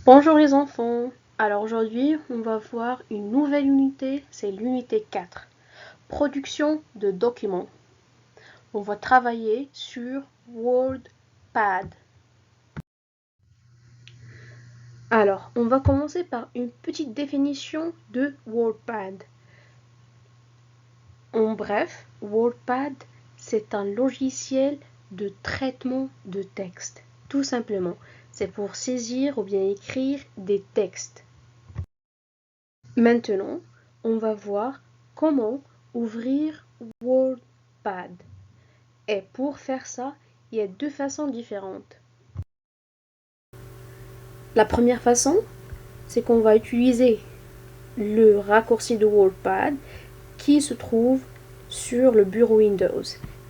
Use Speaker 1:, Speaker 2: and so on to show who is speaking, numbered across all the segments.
Speaker 1: Bonjour les enfants. Alors aujourd'hui, on va voir une nouvelle unité, c'est l'unité 4. Production de documents. On va travailler sur WordPad. Alors, on va commencer par une petite définition de WordPad. En bref, WordPad, c'est un logiciel de traitement de texte. Tout simplement, c'est pour saisir ou bien écrire des textes. Maintenant, on va voir comment ouvrir WordPad. Et pour faire ça, il y a deux façons différentes. La première façon, c'est qu'on va utiliser le raccourci de WordPad qui se trouve sur le bureau Windows.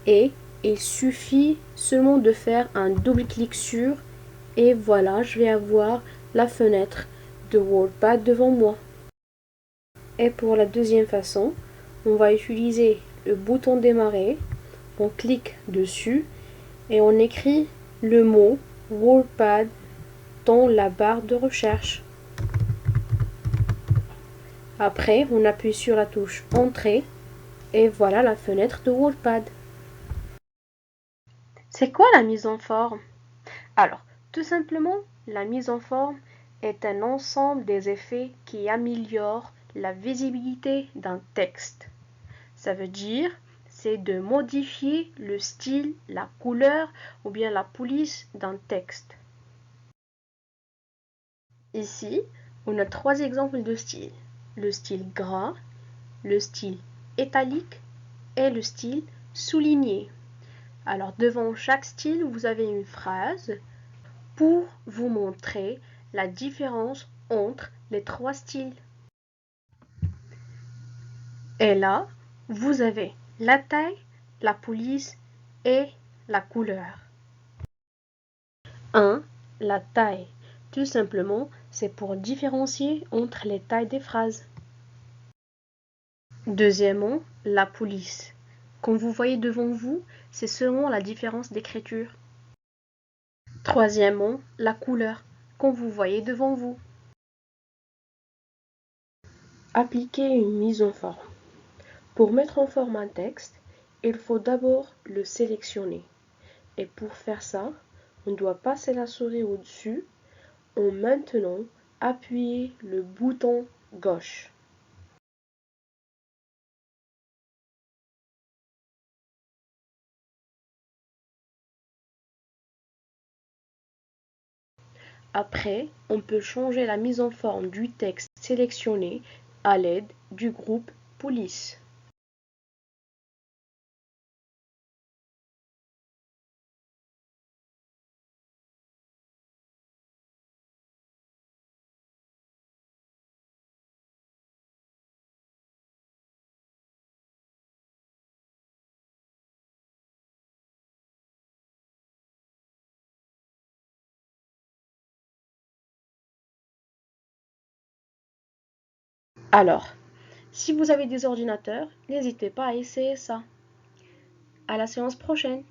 Speaker 1: Et il suffit seulement de faire un double clic sur et voilà, je vais avoir la fenêtre de WordPad devant moi. Et pour la deuxième façon, on va utiliser le bouton démarrer, on clique dessus et on écrit le mot WordPad dans la barre de recherche. Après, on appuie sur la touche Entrée et voilà la fenêtre de WordPad. C'est quoi la mise en forme? Alors, tout simplement, la mise en forme est un ensemble des effets qui améliorent la visibilité d'un texte. Ça veut dire, c'est de modifier le style, la couleur ou bien la police d'un texte. Ici, on a trois exemples de style. Le style gras, le style italique et le style souligné. Alors devant chaque style, vous avez une phrase pour vous montrer la différence entre les trois styles. Et là, vous avez la taille, la police et la couleur. 1. La taille. Tout simplement, c'est pour différencier entre les tailles des phrases. Deuxièmement, la police. Comme vous voyez devant vous, c'est seulement la différence d'écriture. Troisièmement, la couleur. Comme vous voyez devant vous. Appliquer une mise en forme. Pour mettre en forme un texte, il faut d'abord le sélectionner. Et pour faire ça, on doit passer la souris au-dessus en maintenant appuyer le bouton gauche. Après, on peut changer la mise en forme du texte sélectionné à l'aide du groupe Police. Alors, si vous avez des ordinateurs, n'hésitez pas à essayer ça. À la séance prochaine.